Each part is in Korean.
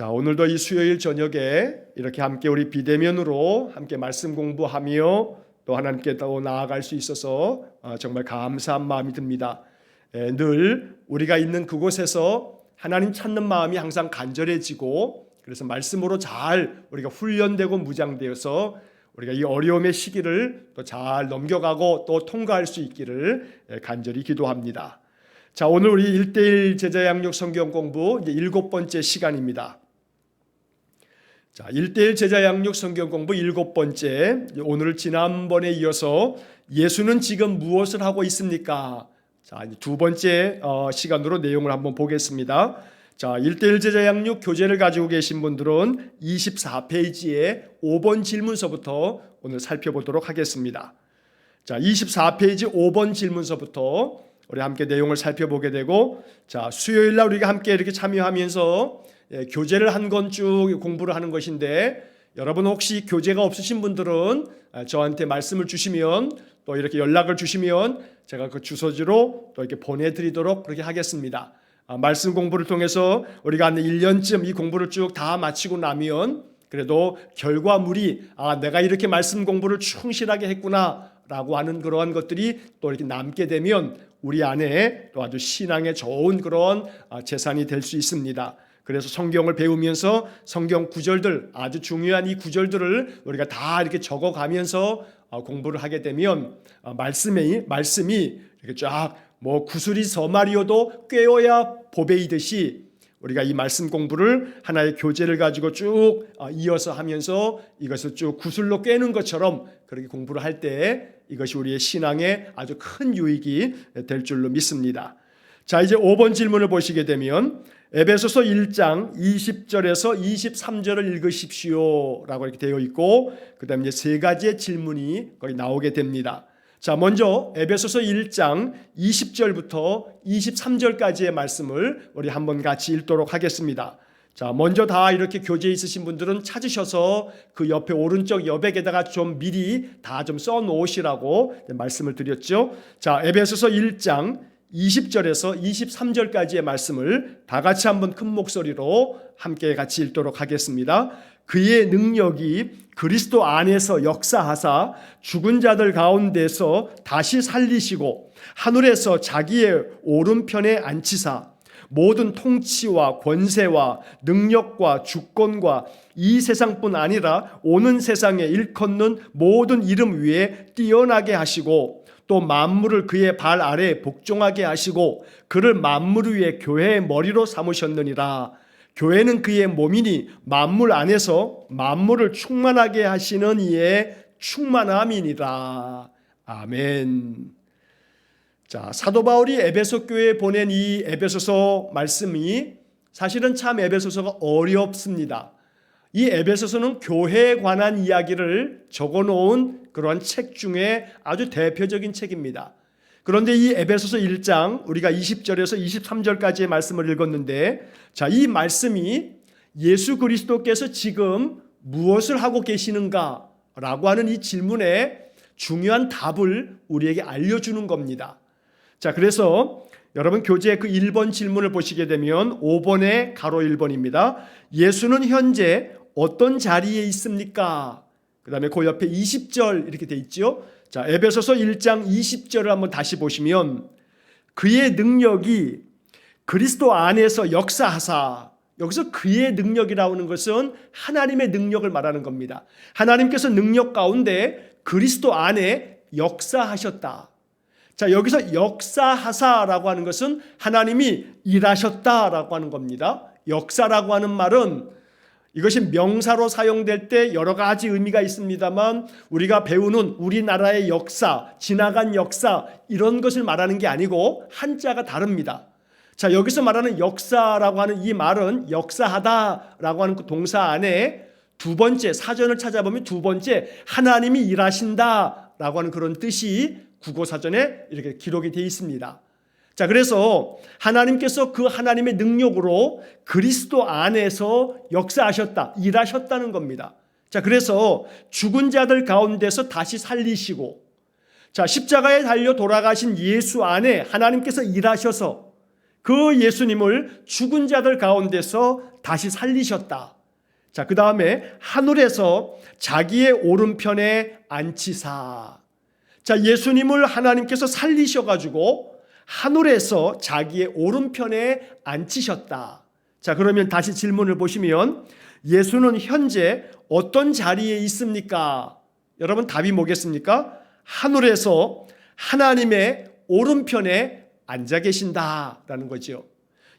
자, 오늘도 이 수요일 저녁에 이렇게 함께 우리 비대면으로 함께 말씀 공부하며 또 하나님께 더 나아갈 수 있어서 정말 감사한 마음이 듭니다. 늘 우리가 있는 그곳에서 하나님 찾는 마음이 항상 간절해지고, 그래서 말씀으로 잘 우리가 훈련되고 무장되어서 우리가 이 어려움의 시기를 또 잘 넘겨가고 또 통과할 수 있기를 간절히 기도합니다. 자, 오늘 우리 1:1 제자 양육 성경 공부 이제 7번째 시간입니다. 자, 1:1 제자 양육 성경 공부 7번째, 오늘 지난번에 이어서 예수는 지금 무엇을 하고 있습니까? 자, 이제 두 번째 시간으로 내용을 한번 보겠습니다. 자, 1:1 제자 양육 교재를 가지고 계신 분들은 24페이지에 5번 질문서부터 오늘 살펴보도록 하겠습니다. 자, 24페이지 5번 질문서부터 우리 함께 내용을 살펴보게 되고, 자, 수요일 날 우리가 함께 이렇게 참여하면서 교재를 한 권 쭉 공부를 하는 것인데, 여러분 혹시 교재가 없으신 분들은 저한테 말씀을 주시면, 또 이렇게 연락을 주시면 제가 그 주소지로 또 이렇게 보내드리도록 그렇게 하겠습니다. 말씀 공부를 통해서 우리가 한 1년쯤 이 공부를 쭉 다 마치고 나면 그래도 결과물이 내가 이렇게 말씀 공부를 충실하게 했구나 라고 하는 그러한 것들이 또 이렇게 남게 되면 우리 안에 또 아주 신앙에 좋은 그런 재산이 될 수 있습니다. 그래서 성경을 배우면서 성경 구절들, 아주 중요한 이 구절들을 우리가 다 이렇게 적어가면서 공부를 하게 되면 말씀이 이렇게 쫙 구슬이 서말이어도 꿰어야 보배이듯이 우리가 이 말씀 공부를 하나의 교재를 가지고 쭉 이어서 하면서 이것을 쭉 구슬로 꿰는 것처럼 그렇게 공부를 할 때 이것이 우리의 신앙에 아주 큰 유익이 될 줄로 믿습니다. 자, 이제 5번 질문을 보시게 되면 에베소서 1장 20절에서 23절을 읽으십시오 라고 이렇게 되어 있고, 그 다음에 이제 세 가지의 질문이 거기 나오게 됩니다. 자, 먼저 에베소서 1장 20절부터 23절까지의 말씀을 우리 한번 같이 읽도록 하겠습니다. 자, 먼저 다 이렇게 교재에 있으신 분들은 찾으셔서 그 옆에 오른쪽 여백에다가 좀 미리 다 좀 써 놓으시라고 말씀을 드렸죠. 자, 에베소서 1장 20절에서 23절까지의 말씀을 다 같이 한번 큰 목소리로 함께 같이 읽도록 하겠습니다. 그의 능력이 그리스도 안에서 역사하사 죽은 자들 가운데서 다시 살리시고 하늘에서 자기의 오른편에 앉히사 모든 통치와 권세와 능력과 주권과 이 세상뿐 아니라 오는 세상에 일컫는 모든 이름 위에 뛰어나게 하시고 또 만물을 그의 발 아래에 복종하게 하시고 그를 만물 위에 교회의 머리로 삼으셨느니라. 교회는 그의 몸이니 만물 안에서 만물을 충만하게 하시는 이의 충만함이니라. 아멘. 자, 사도 바울이 에베소 교회에 보낸 이 에베소서 말씀이 사실은 참 에베소서가 어렵습니다. 이 에베소서는 교회에 관한 이야기를 적어놓은 그러한 책 중에 아주 대표적인 책입니다. 그런데 이 에베소서 1장 우리가 20절에서 23절까지의 말씀을 읽었는데, 자, 이 말씀이 예수 그리스도께서 지금 무엇을 하고 계시는가 라고 하는 이 질문에 중요한 답을 우리에게 알려주는 겁니다. 자, 그래서 여러분 교재 그 1번 질문을 보시게 되면 5번의 가로 1번입니다. 예수는 현재 어떤 자리에 있습니까? 그 다음에 그 옆에 20절 이렇게 돼 있죠. 자, 에베소서 1장 20절을 한번 다시 보시면 그의 능력이 그리스도 안에서 역사하사, 여기서 그의 능력이라고 하는 것은 하나님의 능력을 말하는 겁니다. 하나님께서 능력 가운데 그리스도 안에 역사하셨다. 자, 여기서 역사하사라고 하는 것은 하나님이 일하셨다라고 하는 겁니다. 역사라고 하는 말은 이것이 명사로 사용될 때 여러 가지 의미가 있습니다만 우리가 배우는 우리나라의 역사, 지나간 역사 이런 것을 말하는 게 아니고 한자가 다릅니다. 자, 여기서 말하는 역사라고 하는 이 말은 역사하다라고 하는 그 동사 안에 두 번째, 사전을 찾아보면 두 번째 하나님이 일하신다라고 하는 그런 뜻이 국어사전에 이렇게 기록이 되어 있습니다. 자, 그래서 하나님께서 그 하나님의 능력으로 그리스도 안에서 역사하셨다, 일하셨다는 겁니다. 자, 그래서 죽은 자들 가운데서 다시 살리시고, 자, 십자가에 달려 돌아가신 예수 안에 하나님께서 일하셔서 그 예수님을 죽은 자들 가운데서 다시 살리셨다. 자, 그 다음에 하늘에서 자기의 오른편에 앉히사. 자, 예수님을 하나님께서 살리셔가지고 하늘에서 자기의 오른편에 앉히셨다. 자, 그러면 다시 질문을 보시면 예수는 현재 어떤 자리에 있습니까? 여러분 답이 뭐겠습니까? 하늘에서 하나님의 오른편에 앉아 계신다라는 거죠.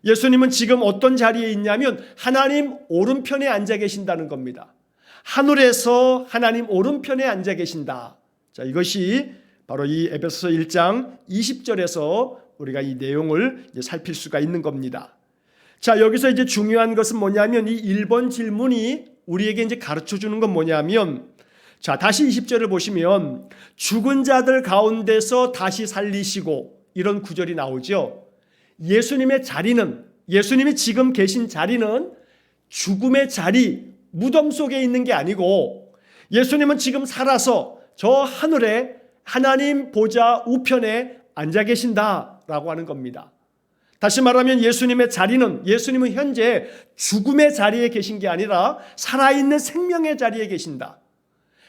예수님은 지금 어떤 자리에 있냐면 하나님 오른편에 앉아 계신다는 겁니다. 하늘에서 하나님 오른편에 앉아 계신다. 자, 이것이 바로 이 에베소서 1장 20절에서 우리가 이 내용을 살필 수가 있는 겁니다. 자, 여기서 이제 중요한 것은 뭐냐면 이 1번 질문이 우리에게 이제 가르쳐 주는 건 뭐냐면, 자, 다시 20절을 보시면 죽은 자들 가운데서 다시 살리시고 이런 구절이 나오죠. 예수님의 자리는, 예수님이 지금 계신 자리는 죽음의 자리, 무덤 속에 있는 게 아니고 예수님은 지금 살아서 저 하늘에 하나님 보좌 우편에 앉아 계신다라고 하는 겁니다. 다시 말하면 예수님의 자리는, 예수님은 현재 죽음의 자리에 계신 게 아니라 살아있는 생명의 자리에 계신다.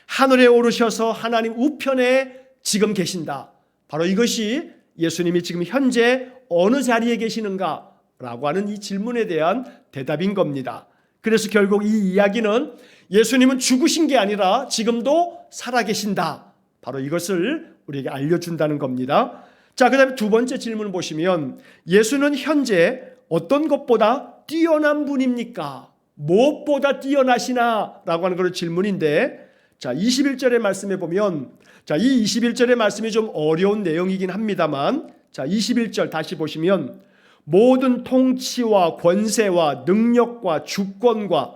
하늘에 오르셔서 하나님 우편에 지금 계신다. 바로 이것이 예수님이 지금 현재 어느 자리에 계시는가라고 하는 이 질문에 대한 대답인 겁니다. 그래서 결국 이 이야기는 예수님은 죽으신 게 아니라 지금도 살아계신다. 바로 이것을 우리에게 알려준다는 겁니다. 자, 그 다음에 두 번째 질문을 보시면 예수는 현재 어떤 것보다 뛰어난 분입니까? 무엇보다 뛰어나시나? 라고 하는 그런 질문인데, 자, 21절의 말씀에 보면, 자, 이 21절의 말씀이 좀 어려운 내용이긴 합니다만, 자, 21절 다시 보시면 모든 통치와 권세와 능력과 주권과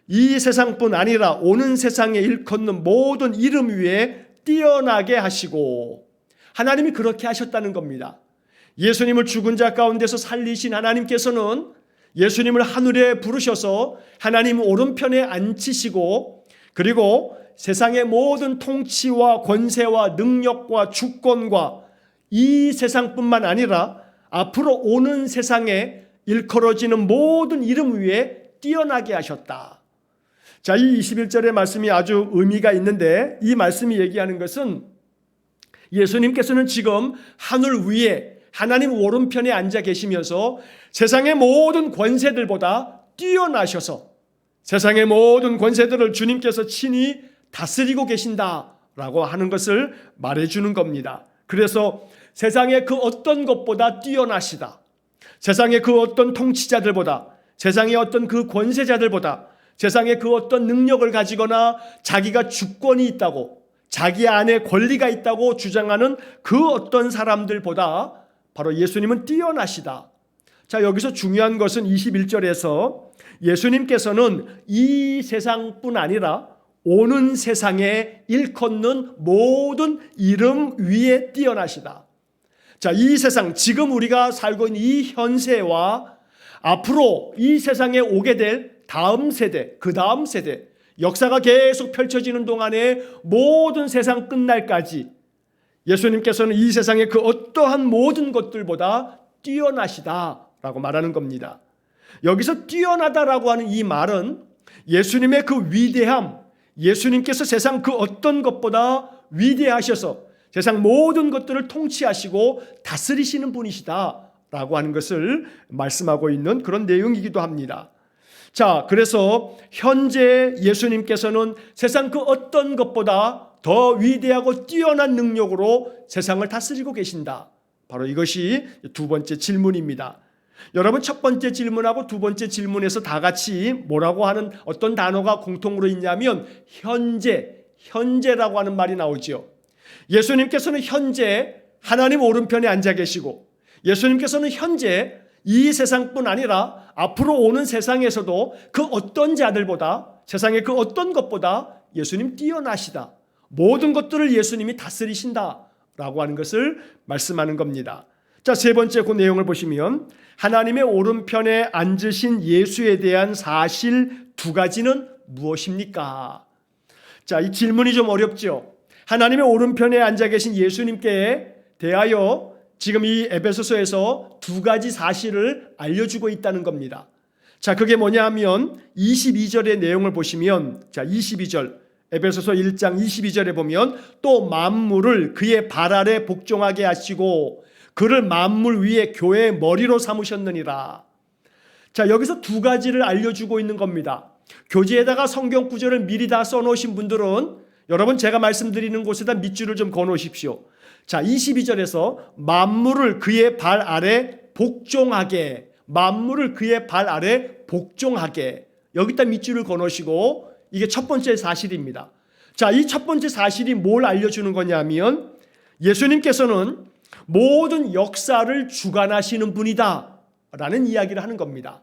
이 세상뿐 아니라 오는 세상에 일컫는 모든 이름 위에 뛰어나게 하시고, 하나님이 그렇게 하셨다는 겁니다. 예수님을 죽은 자 가운데서 살리신 하나님께서는 예수님을 하늘에 부르셔서 하나님 오른편에 앉히시고, 그리고 세상의 모든 통치와 권세와 능력과 주권과 이 세상뿐만 아니라 앞으로 오는 세상에 일컬어지는 모든 이름 위에 뛰어나게 하셨다. 자, 이 21절의 말씀이 아주 의미가 있는데, 이 말씀이 얘기하는 것은 예수님께서는 지금 하늘 위에 하나님 오른편에 앉아 계시면서 세상의 모든 권세들보다 뛰어나셔서 세상의 모든 권세들을 주님께서 친히 다스리고 계신다라고 하는 것을 말해주는 겁니다. 그래서 세상의 그 어떤 것보다 뛰어나시다. 세상의 그 어떤 통치자들보다, 세상의 어떤 그 권세자들보다, 세상의 그 어떤 능력을 가지거나 자기가 주권이 있다고, 자기 안에 권리가 있다고 주장하는 그 어떤 사람들보다 바로 예수님은 뛰어나시다. 자, 여기서 중요한 것은 21절에서 예수님께서는 이 세상뿐 아니라 오는 세상에 일컫는 모든 이름 위에 뛰어나시다. 자, 이 세상, 지금 우리가 살고 있는 이 현세와 앞으로 이 세상에 오게 될 다음 세대, 그 다음 세대, 역사가 계속 펼쳐지는 동안에 모든 세상 끝날까지 예수님께서는 이 세상의 그 어떠한 모든 것들보다 뛰어나시다라고 말하는 겁니다. 여기서 뛰어나다라고 하는 이 말은 예수님의 그 위대함, 예수님께서 세상 그 어떤 것보다 위대하셔서 세상 모든 것들을 통치하시고 다스리시는 분이시다라고 하는 것을 말씀하고 있는 그런 내용이기도 합니다. 자, 그래서 현재 예수님께서는 세상 그 어떤 것보다 더 위대하고 뛰어난 능력으로 세상을 다스리고 계신다. 바로 이것이 두 번째 질문입니다. 여러분, 첫 번째 질문하고 두 번째 질문에서 다 같이 뭐라고 하는 어떤 단어가 공통으로 있냐면 현재라고 하는 말이 나오죠. 예수님께서는 현재 하나님 오른편에 앉아 계시고, 예수님께서는 현재 이 세상뿐 아니라 앞으로 오는 세상에서도 그 어떤 자들보다, 세상의 그 어떤 것보다 예수님 뛰어나시다. 모든 것들을 예수님이 다스리신다라고 하는 것을 말씀하는 겁니다. 자, 세 번째 그 내용을 보시면 하나님의 오른편에 앉으신 예수에 대한 사실 두 가지는 무엇입니까? 자, 이 질문이 좀 어렵죠. 하나님의 오른편에 앉아 계신 예수님께 대하여 지금 이 에베소서에서 두 가지 사실을 알려주고 있다는 겁니다. 자, 그게 뭐냐 하면 22절의 내용을 보시면, 자, 22절, 에베소서 1장 22절에 보면 또 만물을 그의 발 아래 복종하게 하시고 그를 만물 위에 교회의 머리로 삼으셨느니라. 자, 여기서 두 가지를 알려주고 있는 겁니다. 교재에다가 성경 구절을 미리 다 써놓으신 분들은 여러분 제가 말씀드리는 곳에다 밑줄을 좀 그어놓으십시오. 자, 22절에서 만물을 그의 발 아래 복종하게, 만물을 그의 발 아래 복종하게, 여기다 밑줄을 그어놓으시고 이게 첫 번째 사실입니다. 자, 이 첫 번째 사실이 뭘 알려주는 거냐면 예수님께서는 모든 역사를 주관하시는 분이다 라는 이야기를 하는 겁니다.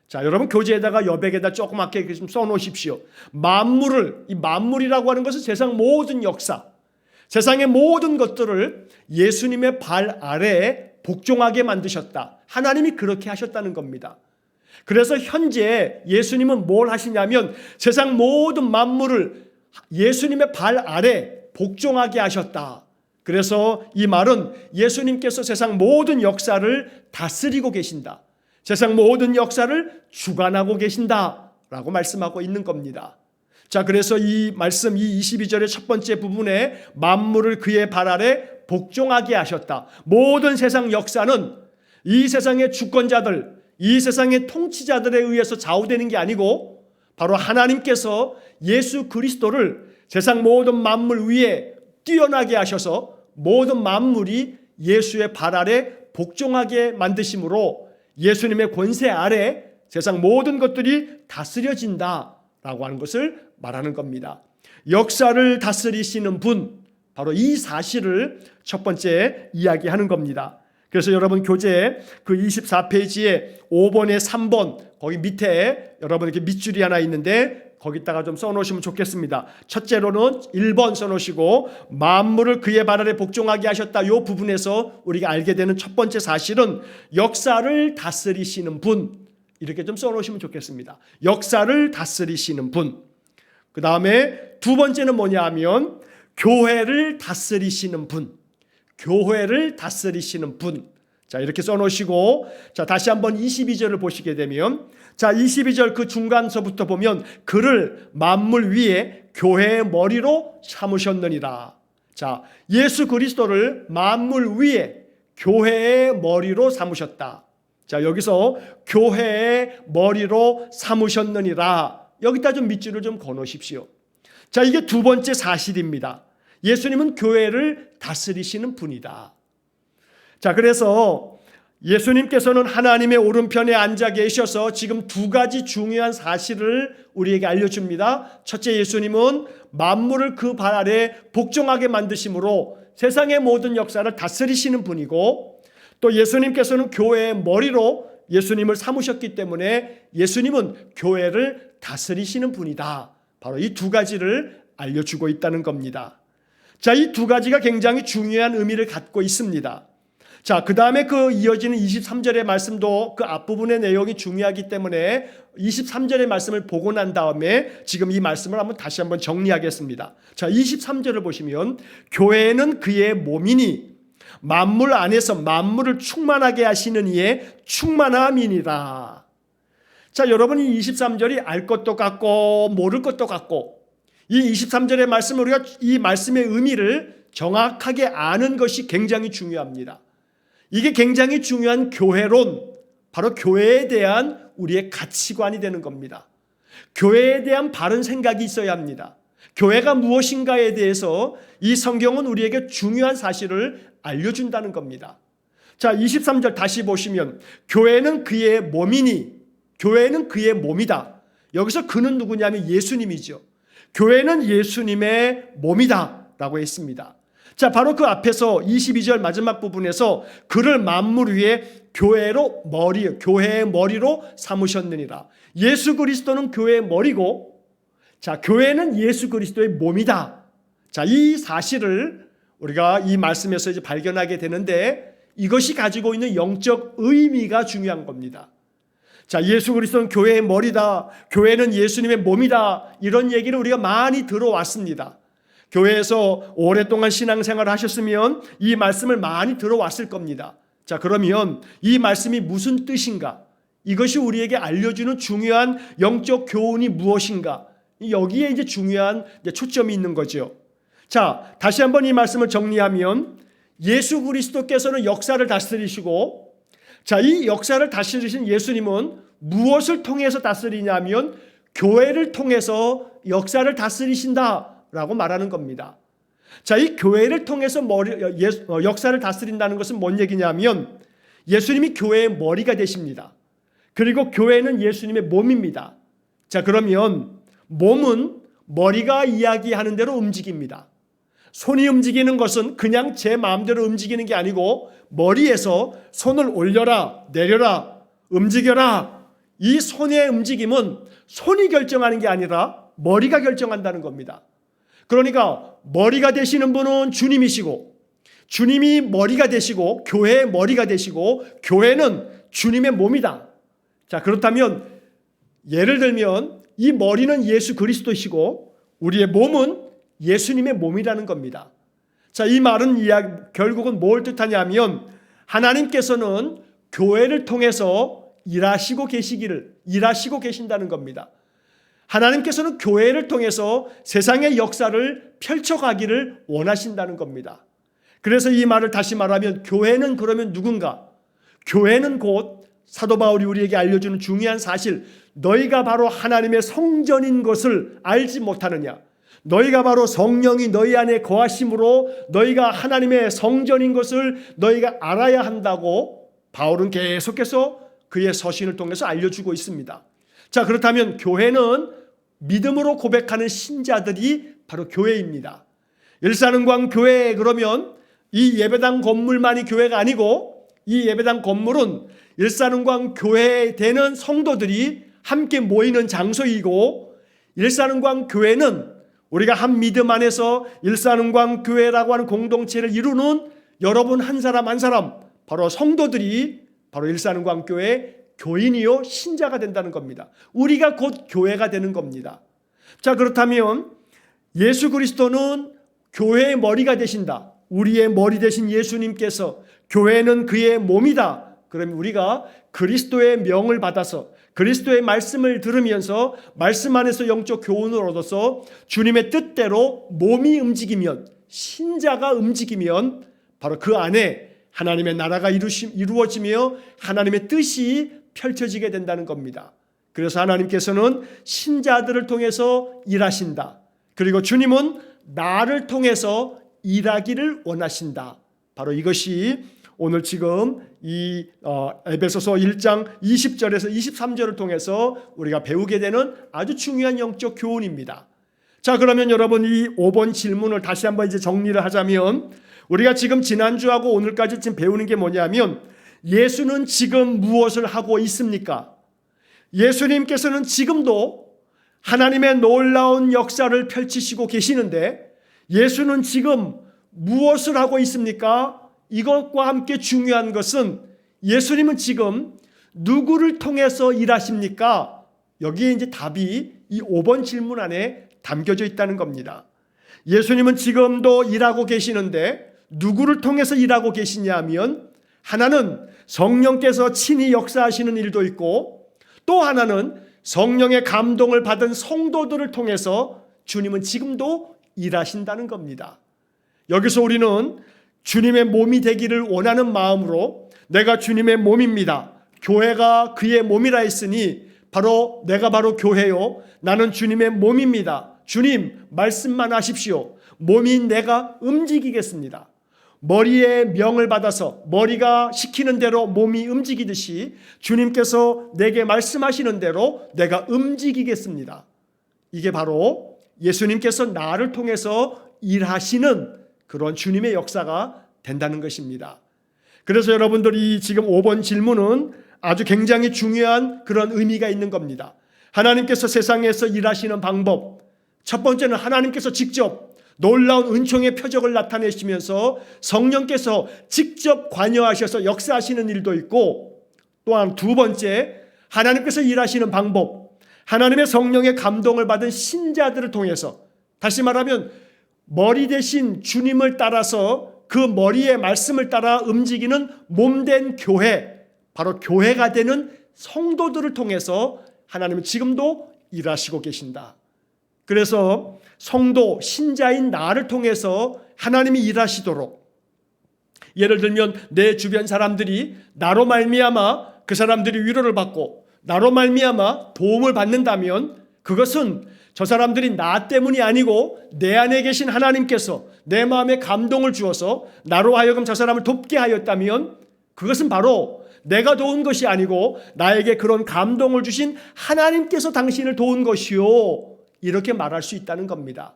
자, 여러분 교재에다가 여백에다 조그맣게 좀 써놓으십시오. 만물을, 이 만물이라고 하는 것은 세상 모든 역사, 세상의 모든 것들을 예수님의 발 아래에 복종하게 만드셨다. 하나님이 그렇게 하셨다는 겁니다. 그래서 현재 예수님은 뭘 하시냐면 세상 모든 만물을 예수님의 발 아래 복종하게 하셨다. 그래서 이 말은 예수님께서 세상 모든 역사를 다스리고 계신다. 세상 모든 역사를 주관하고 계신다라고 말씀하고 있는 겁니다. 자, 그래서 이 말씀, 이 22절의 첫 번째 부분에 만물을 그의 발 아래 복종하게 하셨다. 모든 세상 역사는 이 세상의 주권자들, 이 세상의 통치자들에 의해서 좌우되는 게 아니고 바로 하나님께서 예수 그리스도를 세상 모든 만물 위에 뛰어나게 하셔서 모든 만물이 예수의 발 아래 복종하게 만드심으로 예수님의 권세 아래 세상 모든 것들이 다스려진다라고 하는 것을 말하는 겁니다. 역사를 다스리시는 분, 바로 이 사실을 첫 번째 이야기하는 겁니다. 그래서 여러분 교재 그 24페이지에 5번에 3번 거기 밑에 여러분 이렇게 밑줄이 하나 있는데 거기다가 좀 써놓으시면 좋겠습니다. 첫째로는 1번 써놓으시고 만물을 그의 발 아래 복종하게 하셨다. 이 부분에서 우리가 알게 되는 첫 번째 사실은 역사를 다스리시는 분, 이렇게 좀 써놓으시면 좋겠습니다. 역사를 다스리시는 분. 그 다음에 두 번째는 뭐냐 하면 교회를 다스리시는 분, 교회를 다스리시는 분. 자, 이렇게 써놓으시고, 자, 다시 한번 22절을 보시게 되면, 자, 22절 그 중간서부터 보면 그를 만물 위에 교회의 머리로 삼으셨느니라. 자, 예수 그리스도를 만물 위에 교회의 머리로 삼으셨다. 자, 여기서 교회의 머리로 삼으셨느니라. 여기다 좀 밑줄을 좀 그어놓으십시오. 자, 이게 두 번째 사실입니다. 예수님은 교회를 다스리시는 분이다. 자, 그래서 예수님께서는 하나님의 오른편에 앉아 계셔서 지금 두 가지 중요한 사실을 우리에게 알려줍니다. 첫째, 예수님은 만물을 그 발 아래 복종하게 만드심으로 세상의 모든 역사를 다스리시는 분이고, 또 예수님께서는 교회의 머리로 예수님을 삼으셨기 때문에 예수님은 교회를 다스리시는 분이다. 바로 이 두 가지를 알려주고 있다는 겁니다. 자, 이 두 가지가 굉장히 중요한 의미를 갖고 있습니다. 자, 그 다음에 그 이어지는 23절의 말씀도 그 앞부분의 내용이 중요하기 때문에 23절의 말씀을 보고 난 다음에 지금 이 말씀을 다시 한번 정리하겠습니다. 자, 23절을 보시면 교회는 그의 몸이니 만물 안에서 만물을 충만하게 하시는 이의 충만함이니라. 자, 여러분이 23절이 알 것도 같고 모를 것도 같고, 이 23절의 말씀, 우리가 이 말씀의 의미를 정확하게 아는 것이 굉장히 중요합니다. 이게 굉장히 중요한 교회론, 바로 교회에 대한 우리의 가치관이 되는 겁니다. 교회에 대한 바른 생각이 있어야 합니다. 교회가 무엇인가에 대해서 이 성경은 우리에게 중요한 사실을 알려준다는 겁니다. 자, 23절 다시 보시면 교회는 그의 몸이니, 교회는 그의 몸이다. 여기서 그는 누구냐면 예수님이죠. 교회는 예수님의 몸이다 라고 했습니다. 자, 바로 그 앞에서 22절 마지막 부분에서 그를 만물 위에 교회의 머리로 삼으셨느니라. 예수 그리스도는 교회의 머리고, 자, 교회는 예수 그리스도의 몸이다. 자, 이 사실을 우리가 이 말씀에서 이제 발견하게 되는데, 이것이 가지고 있는 영적 의미가 중요한 겁니다. 자, 예수 그리스도는 교회의 머리다, 교회는 예수님의 몸이다, 이런 얘기를 우리가 많이 들어왔습니다. 교회에서 오랫동안 신앙생활을 하셨으면 이 말씀을 많이 들어왔을 겁니다. 자, 그러면 이 말씀이 무슨 뜻인가? 이것이 우리에게 알려주는 중요한 영적 교훈이 무엇인가? 여기에 이제 중요한 초점이 있는 거죠. 자, 다시 한번 이 말씀을 정리하면 예수 그리스도께서는 역사를 다스리시고, 자, 이 역사를 다스리신 예수님은 무엇을 통해서 다스리냐면 교회를 통해서 역사를 다스리신다라고 말하는 겁니다. 자, 이 교회를 통해서 역사를 다스린다는 것은 뭔 얘기냐면 예수님이 교회의 머리가 되십니다. 그리고 교회는 예수님의 몸입니다. 자, 그러면 몸은 머리가 이야기하는 대로 움직입니다. 손이 움직이는 것은 그냥 제 마음대로 움직이는 게 아니고 머리에서 손을 올려라, 내려라, 움직여라. 이 손의 움직임은 손이 결정하는 게 아니라 머리가 결정한다는 겁니다. 그러니까 머리가 되시는 분은 주님이시고, 주님이 머리가 되시고, 교회의 머리가 되시고, 교회는 주님의 몸이다. 자, 그렇다면 예를 들면 이 머리는 예수 그리스도시고 우리의 몸은 예수님의 몸이라는 겁니다. 자, 이 말은 결국은 뭘 뜻하냐면 하나님께서는 교회를 통해서 일하시고 계신다는 겁니다. 하나님께서는 교회를 통해서 세상의 역사를 펼쳐가기를 원하신다는 겁니다. 그래서 이 말을 다시 말하면 교회는 그러면 누군가? 교회는 곧 사도 바울이 우리에게 알려주는 중요한 사실, 너희가 바로 하나님의 성전인 것을 알지 못하느냐? 너희가 바로 성령이 너희 안에 거하심으로 너희가 하나님의 성전인 것을 너희가 알아야 한다고 바울은 계속해서 그의 서신을 통해서 알려주고 있습니다. 자, 그렇다면 교회는 믿음으로 고백하는 신자들이 바로 교회입니다. 일산은광 교회, 그러면 이 예배당 건물만이 교회가 아니고 이 예배당 건물은 일산은광 교회에 되는 성도들이 함께 모이는 장소이고, 일산은광 교회는 우리가 한 믿음 안에서 일산은광 교회라고 하는 공동체를 이루는 여러분 한 사람 한 사람, 바로 성도들이 바로 일산은광 교회 교인이요 신자가 된다는 겁니다. 우리가 곧 교회가 되는 겁니다. 자, 그렇다면 예수 그리스도는 교회의 머리가 되신다. 우리의 머리 되신 예수님께서 교회는 그의 몸이다. 그러면 우리가 그리스도의 명을 받아서 그리스도의 말씀을 들으면서 말씀 안에서 영적 교훈을 얻어서 주님의 뜻대로 몸이 움직이면, 신자가 움직이면 바로 그 안에 하나님의 나라가 이루어지며 하나님의 뜻이 펼쳐지게 된다는 겁니다. 그래서 하나님께서는 신자들을 통해서 일하신다. 그리고 주님은 나를 통해서 일하기를 원하신다. 바로 이것이 오늘 지금 이 에베소서 1장 20절에서 23절을 통해서 우리가 배우게 되는 아주 중요한 영적 교훈입니다. 자, 그러면 여러분 이 5번 질문을 다시 한번 이제 정리를 하자면, 우리가 지금 지난주하고 오늘까지 지금 배우는 게 뭐냐면 예수는 지금 무엇을 하고 있습니까? 예수님께서는 지금도 하나님의 놀라운 역사를 펼치시고 계시는데 예수는 지금 무엇을 하고 있습니까? 이것과 함께 중요한 것은 예수님은 지금 누구를 통해서 일하십니까? 여기에 이제 답이 이 5번 질문 안에 담겨져 있다는 겁니다. 예수님은 지금도 일하고 계시는데 누구를 통해서 일하고 계시냐 하면, 하나는 성령께서 친히 역사하시는 일도 있고, 또 하나는 성령의 감동을 받은 성도들을 통해서 주님은 지금도 일하신다는 겁니다. 여기서 우리는 주님의 몸이 되기를 원하는 마음으로 내가 주님의 몸입니다. 교회가 그의 몸이라 했으니 내가 바로 교회요. 나는 주님의 몸입니다. 주님 말씀만 하십시오. 몸인 내가 움직이겠습니다. 머리의 명을 받아서 머리가 시키는 대로 몸이 움직이듯이 주님께서 내게 말씀하시는 대로 내가 움직이겠습니다. 이게 바로 예수님께서 나를 통해서 일하시는 그런 주님의 역사가 된다는 것입니다. 그래서 여러분들이 지금 5번 질문은 아주 굉장히 중요한 그런 의미가 있는 겁니다. 하나님께서 세상에서 일하시는 방법, 첫 번째는 하나님께서 직접 놀라운 은총의 표적을 나타내시면서 성령께서 직접 관여하셔서 역사하시는 일도 있고, 또한 두 번째 하나님께서 일하시는 방법, 하나님의 성령의 감동을 받은 신자들을 통해서, 다시 말하면 머리 대신 주님을 따라서 그 머리의 말씀을 따라 움직이는 몸된 교회, 바로 교회가 되는 성도들을 통해서 하나님은 지금도 일하시고 계신다. 그래서 성도, 신자인 나를 통해서 하나님이 일하시도록, 예를 들면 내 주변 사람들이 나로 말미암아 그 사람들이 위로를 받고 나로 말미암아 도움을 받는다면 그것은 저 사람들이 나 때문이 아니고 내 안에 계신 하나님께서 내 마음에 감동을 주어서 나로 하여금 저 사람을 돕게 하였다면 그것은 바로 내가 도운 것이 아니고 나에게 그런 감동을 주신 하나님께서 당신을 도운 것이요, 이렇게 말할 수 있다는 겁니다.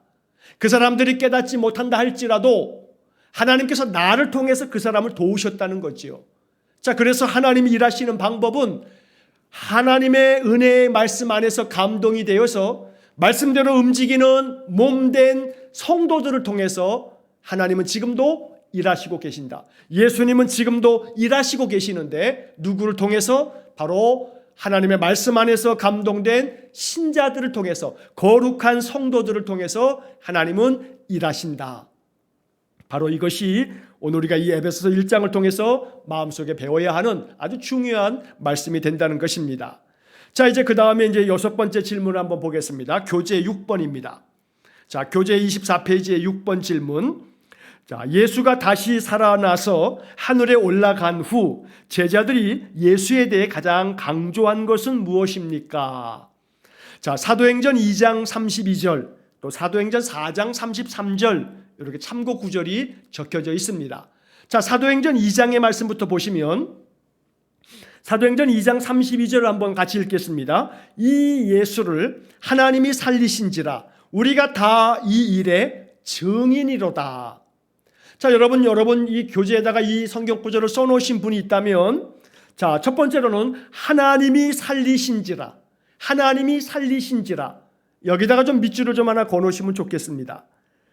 그 사람들이 깨닫지 못한다 할지라도 하나님께서 나를 통해서 그 사람을 도우셨다는 거지요. 자, 그래서 하나님이 일하시는 방법은 하나님의 은혜의 말씀 안에서 감동이 되어서 말씀대로 움직이는 몸된 성도들을 통해서 하나님은 지금도 일하시고 계신다. 예수님은 지금도 일하시고 계시는데 누구를 통해서? 바로 하나님의 말씀 안에서 감동된 신자들을 통해서, 거룩한 성도들을 통해서 하나님은 일하신다. 바로 이것이 오늘 우리가 이 에베소서 1장을 통해서 마음속에 배워야 하는 아주 중요한 말씀이 된다는 것입니다. 자, 이제 그 다음에 이제 6번째 질문을 한번 보겠습니다. 교재 6번입니다. 자, 교재 24페이지의 6번 질문. 자, 예수가 다시 살아나서 하늘에 올라간 후 제자들이 예수에 대해 가장 강조한 것은 무엇입니까? 자, 사도행전 2장 32절, 또 사도행전 4장 33절, 이렇게 참고 구절이 적혀져 있습니다. 자, 사도행전 2장의 말씀부터 보시면 사도행전 2장 32절을 한번 같이 읽겠습니다. 이 예수를 하나님이 살리신지라 우리가 다 이 일의 증인이로다. 자, 여러분 이 교재에다가 이 성경 구절을 써놓으신 분이 있다면, 자, 첫 번째로는 하나님이 살리신지라, 하나님이 살리신지라, 여기다가 좀 밑줄을 좀 하나 거놓으시면 좋겠습니다.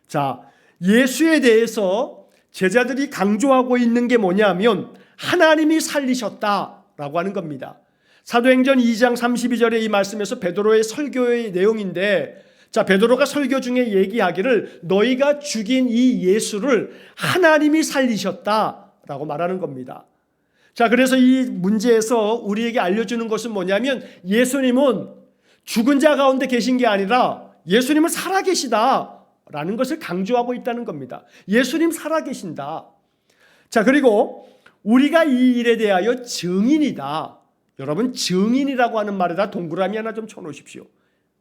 자, 예수에 대해서 제자들이 강조하고 있는 게 뭐냐면 하나님이 살리셨다라고 하는 겁니다. 사도행전 2장 32절의 이 말씀에서 베드로의 설교의 내용인데, 자, 베드로가 설교 중에 얘기하기를 너희가 죽인 이 예수를 하나님이 살리셨다라고 말하는 겁니다. 자, 그래서 이 문제에서 우리에게 알려주는 것은 뭐냐면 예수님은 죽은 자 가운데 계신 게 아니라 예수님은 살아계시다라는 것을 강조하고 있다는 겁니다. 예수님 살아계신다. 자, 그리고 우리가 이 일에 대하여 증인이다. 여러분, 증인이라고 하는 말에다 동그라미 하나 좀 쳐놓으십시오.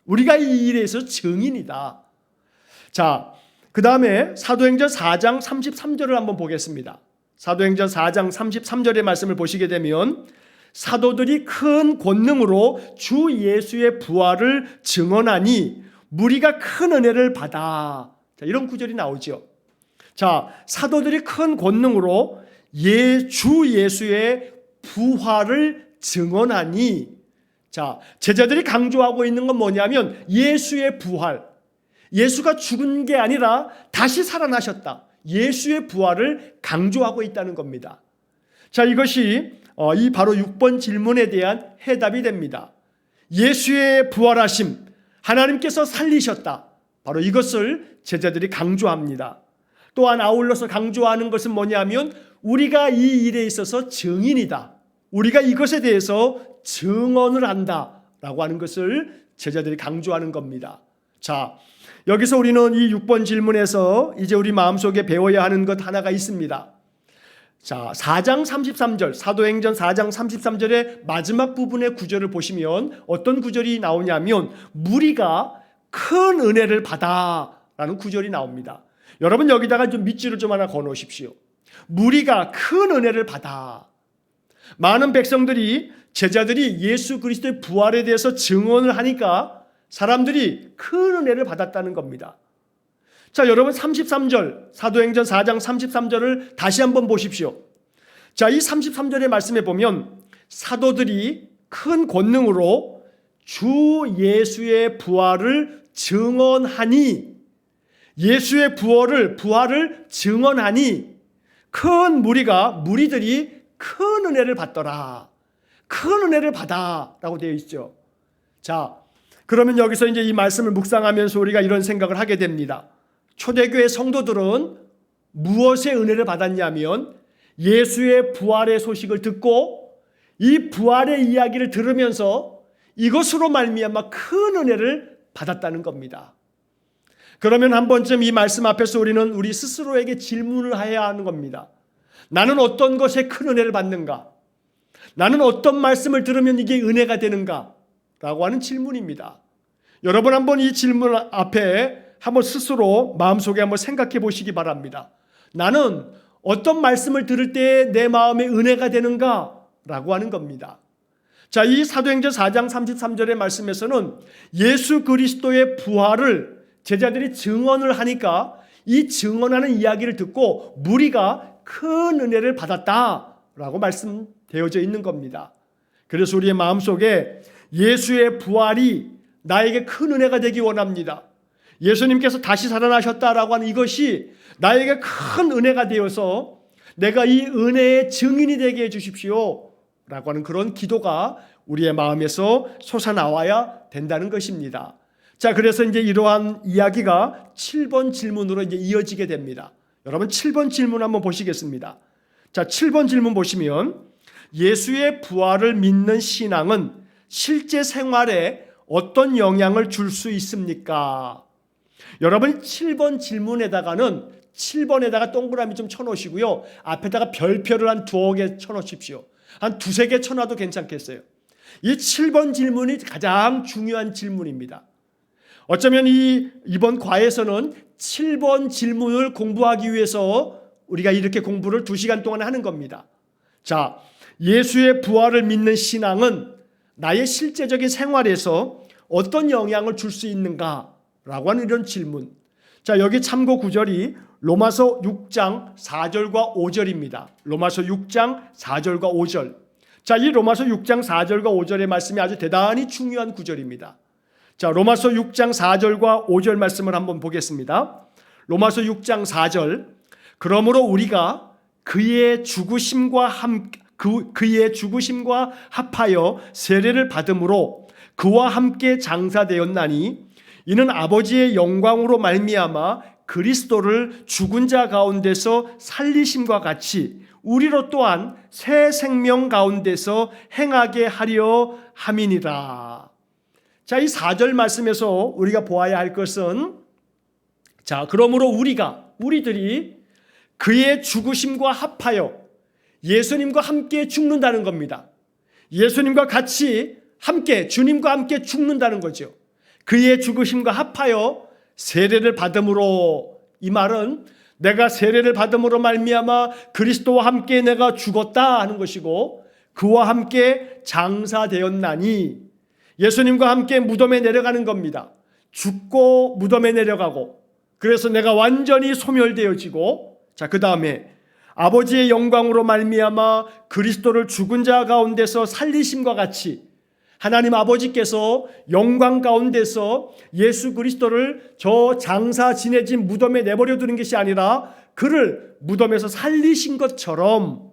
우리가 이 일에 있어서 증인이다. 자, 그 다음에 사도행전 4장 33절을 한번 보겠습니다. 사도행전 4장 33절의 말씀을 보시게 되면 사도들이 큰 권능으로 주 예수의 부활을 증언하니 무리가 큰 은혜를 받아. 자, 이런 구절이 나오죠. 자, 사도들이 큰 권능으로 주 예수의 부활을 증언하니, 자, 제자들이 강조하고 있는 건 뭐냐면 예수의 부활, 예수가 죽은 게 아니라 다시 살아나셨다, 예수의 부활을 강조하고 있다는 겁니다. 자, 이것이 이 바로 6번 질문에 대한 해답이 됩니다. 예수의 부활하심, 하나님께서 살리셨다, 바로 이것을 제자들이 강조합니다. 또한 아울러서 강조하는 것은 뭐냐면 우리가 이 일에 있어서 증인이다, 우리가 이것에 대해서 증언을 한다라고 하는 것을 제자들이 강조하는 겁니다. 자, 여기서 우리는 이 6번 질문에서 이제 우리 마음속에 배워야 하는 것 하나가 있습니다. 자, 4장 33절, 사도행전 4장 33절의 마지막 부분의 구절을 보시면 어떤 구절이 나오냐면 무리가 큰 은혜를 받아라는 구절이 나옵니다. 여러분, 여기다가 좀 밑줄을 좀 하나 거놓으십시오. 무리가 큰 은혜를 받아. 많은 백성들이, 제자들이 예수 그리스도의 부활에 대해서 증언을 하니까 사람들이 큰 은혜를 받았다는 겁니다. 자, 여러분 33절, 사도행전 4장 33절을 다시 한번 보십시오. 자, 이 33절의 말씀에 보면 사도들이 큰 권능으로 주 예수의 부활을 증언하니, 예수의 부활을 증언하니 큰 무리들이 큰 은혜를 받더라. 큰 은혜를 받아라고 되어 있죠. 자, 그러면 여기서 이제 이 말씀을 묵상하면서 우리가 이런 생각을 하게 됩니다. 초대교회 성도들은 무엇의 은혜를 받았냐면 예수의 부활의 소식을 듣고 이 부활의 이야기를 들으면서 이것으로 말미암아 큰 은혜를 받았다는 겁니다. 그러면 한 번쯤 이 말씀 앞에서 우리는 우리 스스로에게 질문을 해야 하는 겁니다. 나는 어떤 것에 큰 은혜를 받는가? 나는 어떤 말씀을 들으면 이게 은혜가 되는가? 라고 하는 질문입니다. 여러분 한번 이 질문 앞에 한번 스스로 마음속에 한번 생각해 보시기 바랍니다. 나는 어떤 말씀을 들을 때 내 마음에 은혜가 되는가? 라고 하는 겁니다. 자, 이 사도행전 4장 33절의 말씀에서는 예수 그리스도의 부활을 제자들이 증언을 하니까 이 증언하는 이야기를 듣고 무리가 큰 은혜를 받았다라고 말씀되어져 있는 겁니다. 그래서 우리의 마음속에 예수의 부활이 나에게 큰 은혜가 되기 원합니다. 예수님께서 다시 살아나셨다라고 하는 이것이 나에게 큰 은혜가 되어서 내가 이 은혜의 증인이 되게 해주십시오 라고 하는 그런 기도가 우리의 마음에서 솟아나와야 된다는 것입니다. 자, 그래서 이제 이러한 이야기가 7번 질문으로 이제 이어지게 됩니다. 여러분 7번 질문 한번 보시겠습니다. 자, 7번 질문 보시면 예수의 부활을 믿는 신앙은 실제 생활에 어떤 영향을 줄 수 있습니까? 여러분 7번 질문에다가는 7번에다가 동그라미 좀 쳐놓으시고요. 앞에다가 별표를 한 2개 쳐놓으십시오. 한 2-3개 쳐놔도 괜찮겠어요. 이 7번 질문이 가장 중요한 질문입니다. 어쩌면 이번 과에서는 7번 질문을 공부하기 위해서 우리가 이렇게 공부를 2시간 동안 하는 겁니다. 자, 예수의 부활을 믿는 신앙은 나의 실제적인 생활에서 어떤 영향을 줄 수 있는가라고 하는 이런 질문. 자, 여기 참고 구절이 로마서 6장 4절과 5절입니다. 로마서 6장 4절과 5절. 자, 이 로마서 6장 4절과 5절의 말씀이 아주 대단히 중요한 구절입니다. 자, 로마서 6장 4절과 5절 말씀을 한번 보겠습니다. 로마서 6장 4절. 그러므로 우리가 그의 죽으심과 합하여 세례를 받음으로 그와 함께 장사되었나니 이는 아버지의 영광으로 말미암아 그리스도를 죽은 자 가운데서 살리심과 같이 우리로 또한 새 생명 가운데서 행하게 하려 함이니라. 자, 이 4절 말씀에서 우리가 보아야 할 것은, 자, 그러므로 우리들이 그의 죽으심과 합하여 예수님과 함께 죽는다는 겁니다. 예수님과 같이 함께, 주님과 함께 죽는다는 거죠. 그의 죽으심과 합하여 세례를 받음으로, 이 말은 내가 세례를 받음으로 말미암아 그리스도와 함께 내가 죽었다 하는 것이고, 그와 함께 장사되었나니, 예수님과 함께 무덤에 내려가는 겁니다. 죽고 무덤에 내려가고, 그래서 내가 완전히 소멸되어지고, 자, 그 다음에 아버지의 영광으로 말미암아 그리스도를 죽은 자 가운데서 살리심과 같이 하나님 아버지께서 영광 가운데서 예수 그리스도를 저 장사 지내진 무덤에 내버려 두는 것이 아니라 그를 무덤에서 살리신 것처럼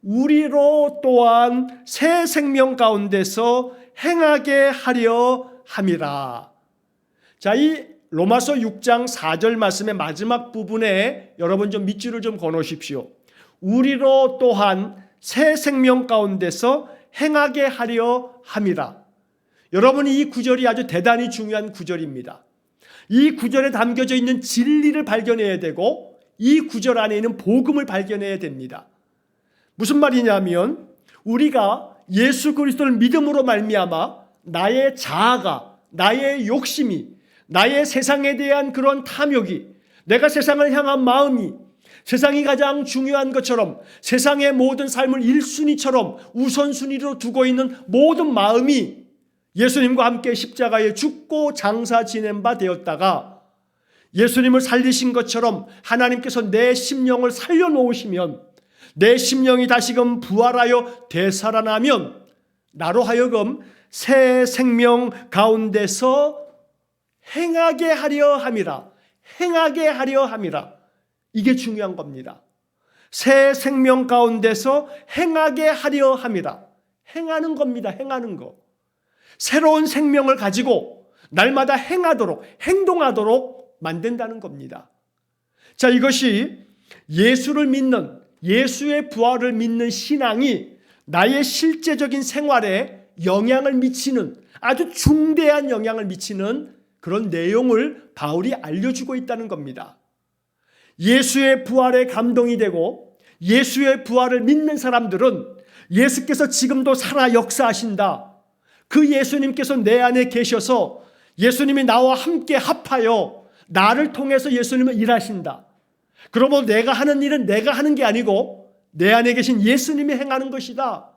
우리로 또한 새 생명 가운데서 행하게 하려 함이라. 자, 이 로마서 6장 4절 말씀의 마지막 부분에 여러분 좀 밑줄을 좀 그어놓으십시오. 우리로 또한 새 생명 가운데서 행하게 하려 함이라. 여러분이 이 구절이 아주 대단히 중요한 구절입니다. 이 구절에 담겨져 있는 진리를 발견해야 되고 이 구절 안에 있는 복음을 발견해야 됩니다. 무슨 말이냐면 우리가 예수 그리스도를 믿음으로 말미암아 나의 자아가, 나의 욕심이, 나의 세상에 대한 그런 탐욕이, 내가 세상을 향한 마음이 세상이 가장 중요한 것처럼 세상의 모든 삶을 1순위처럼 우선순위로 두고 있는 모든 마음이 예수님과 함께 십자가에 죽고 장사 지낸 바 되었다가 예수님을 살리신 것처럼 하나님께서 내 심령을 살려놓으시면, 내 심령이 다시금 부활하여 되살아나면 나로 하여금 새 생명 가운데서 행하게 하려 함이라. 행하게 하려 함이라. 이게 중요한 겁니다. 새 생명 가운데서 행하게 하려 함이라. 행하는 겁니다. 행하는 거. 새로운 생명을 가지고 날마다 행하도록, 행동하도록 만든다는 겁니다. 자, 이것이 예수를 믿는, 예수의 부활을 믿는 신앙이 나의 실제적인 생활에 영향을 미치는, 아주 중대한 영향을 미치는 그런 내용을 바울이 알려주고 있다는 겁니다. 예수의 부활에 감동이 되고 예수의 부활을 믿는 사람들은 예수께서 지금도 살아 역사하신다, 그 예수님께서 내 안에 계셔서 예수님이 나와 함께 합하여 나를 통해서 예수님은 일하신다, 그러므로 내가 하는 일은 내가 하는 게 아니고 내 안에 계신 예수님이 행하는 것이다.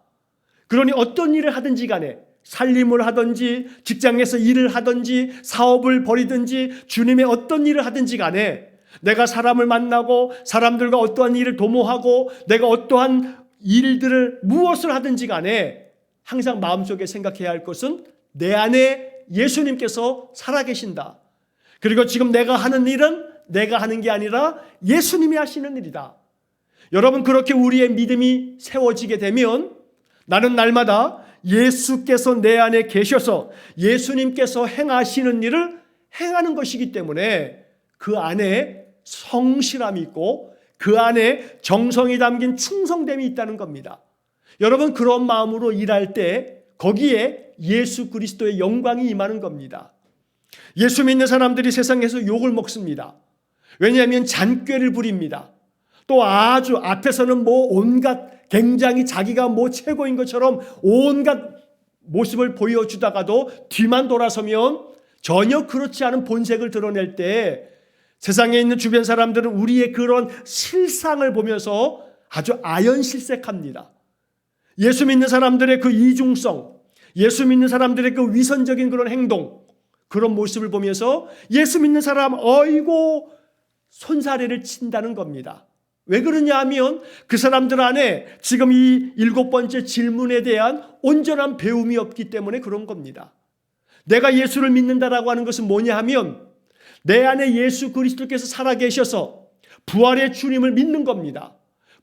그러니 어떤 일을 하든지 간에, 살림을 하든지 직장에서 일을 하든지 사업을 벌이든지 주님의 어떤 일을 하든지 간에, 내가 사람을 만나고 사람들과 어떠한 일을 도모하고 내가 어떠한 일들을 무엇을 하든지 간에 항상 마음속에 생각해야 할 것은 내 안에 예수님께서 살아계신다. 그리고 지금 내가 하는 일은 내가 하는 게 아니라 예수님이 하시는 일이다. 여러분, 그렇게 우리의 믿음이 세워지게 되면 나는 날마다 예수께서 내 안에 계셔서 예수님께서 행하시는 일을 행하는 것이기 때문에 그 안에 성실함이 있고 그 안에 정성이 담긴 충성됨이 있다는 겁니다. 여러분, 그런 마음으로 일할 때 거기에 예수 그리스도의 영광이 임하는 겁니다. 예수 믿는 사람들이 세상에서 욕을 먹습니다. 왜냐하면 잔꾀를 부립니다. 또 아주 앞에서는 온갖 굉장히 자기가 최고인 것처럼 온갖 모습을 보여주다가도 뒤만 돌아서면 전혀 그렇지 않은 본색을 드러낼 때 세상에 있는 주변 사람들은 우리의 그런 실상을 보면서 아주 아연실색합니다. 예수 믿는 사람들의 그 이중성, 예수 믿는 사람들의 그 위선적인 그런 행동, 그런 모습을 보면서 예수 믿는 사람 어이고 손사래를 친다는 겁니다. 왜 그러냐 하면 그 사람들 안에 지금 이 7번째 질문에 대한 온전한 배움이 없기 때문에 그런 겁니다. 내가 예수를 믿는다라고 하는 것은 뭐냐 하면 내 안에 예수 그리스도께서 살아계셔서 부활의 주님을 믿는 겁니다.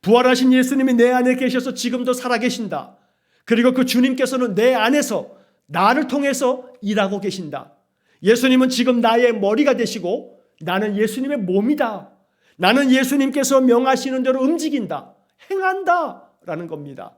부활하신 예수님이 내 안에 계셔서 지금도 살아계신다. 그리고 그 주님께서는 내 안에서 나를 통해서 일하고 계신다. 예수님은 지금 나의 머리가 되시고 나는 예수님의 몸이다. 나는 예수님께서 명하시는 대로 움직인다, 행한다 라는 겁니다.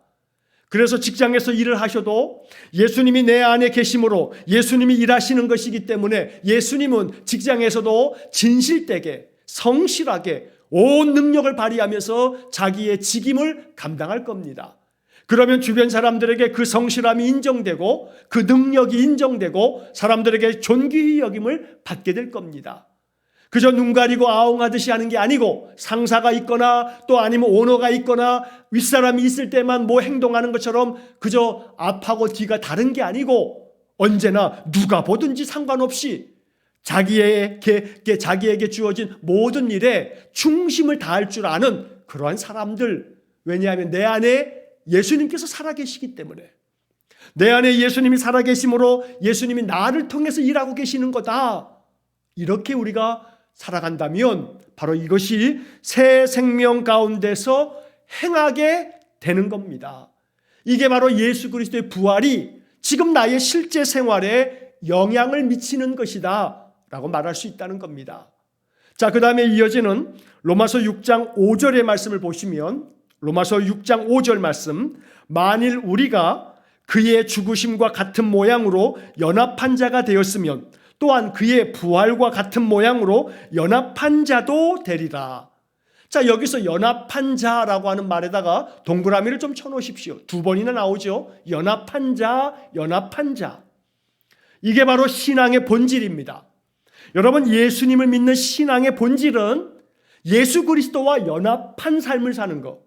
그래서 직장에서 일을 하셔도 예수님이 내 안에 계심으로 예수님이 일하시는 것이기 때문에 예수님은 직장에서도 진실되게 성실하게 온 능력을 발휘하면서 자기의 직임을 감당할 겁니다. 그러면 주변 사람들에게 그 성실함이 인정되고 그 능력이 인정되고 사람들에게 존귀히 여김을 받게 될 겁니다. 그저 눈 가리고 아웅하듯이 하는 게 아니고 상사가 있거나 또 아니면 오너가 있거나 윗사람이 있을 때만 행동하는 것처럼 그저 앞하고 뒤가 다른 게 아니고 언제나 누가 보든지 상관없이 자기에게 주어진 모든 일에 중심을 다할 줄 아는 그러한 사람들. 왜냐하면 내 안에 예수님께서 살아계시기 때문에, 내 안에 예수님이 살아계심으로 예수님이 나를 통해서 일하고 계시는 거다. 이렇게 우리가 살아간다면 바로 이것이 새 생명 가운데서 행하게 되는 겁니다. 이게 바로 예수 그리스도의 부활이 지금 나의 실제 생활에 영향을 미치는 것이다 라고 말할 수 있다는 겁니다. 자, 그 다음에 이어지는 로마서 6장 5절의 말씀을 보시면, 로마서 6장 5절 말씀, 만일 우리가 그의 죽으심과 같은 모양으로 연합한 자가 되었으면 또한 그의 부활과 같은 모양으로 연합한 자도 되리라. 자, 여기서 연합한 자라고 하는 말에다가 동그라미를 좀 쳐놓으십시오. 2번이나 나오죠. 연합한 자, 연합한 자. 이게 바로 신앙의 본질입니다. 여러분, 예수님을 믿는 신앙의 본질은 예수 그리스도와 연합한 삶을 사는 것.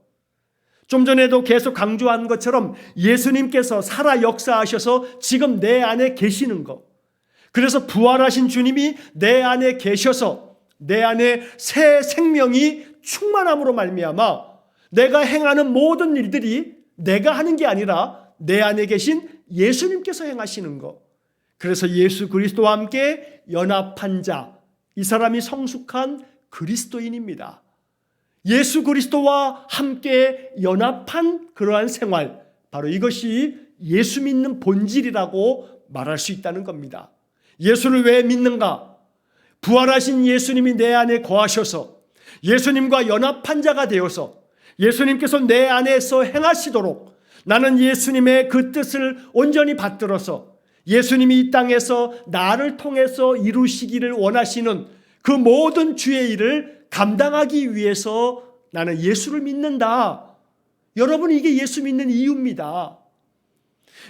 좀 전에도 계속 강조한 것처럼 예수님께서 살아 역사하셔서 지금 내 안에 계시는 것. 그래서 부활하신 주님이 내 안에 계셔서 내 안에 새 생명이 충만함으로 말미암아 내가 행하는 모든 일들이 내가 하는 게 아니라 내 안에 계신 예수님께서 행하시는 것. 그래서 예수 그리스도와 함께 연합한 자, 이 사람이 성숙한 그리스도인입니다. 예수 그리스도와 함께 연합한 그러한 생활, 바로 이것이 예수 믿는 본질이라고 말할 수 있다는 겁니다. 예수를 왜 믿는가? 부활하신 예수님이 내 안에 거하셔서 예수님과 연합한 자가 되어서 예수님께서 내 안에서 행하시도록 나는 예수님의 그 뜻을 온전히 받들어서 예수님이 이 땅에서 나를 통해서 이루시기를 원하시는 그 모든 주의 일을 감당하기 위해서 나는 예수를 믿는다. 여러분, 이게 예수 믿는 이유입니다.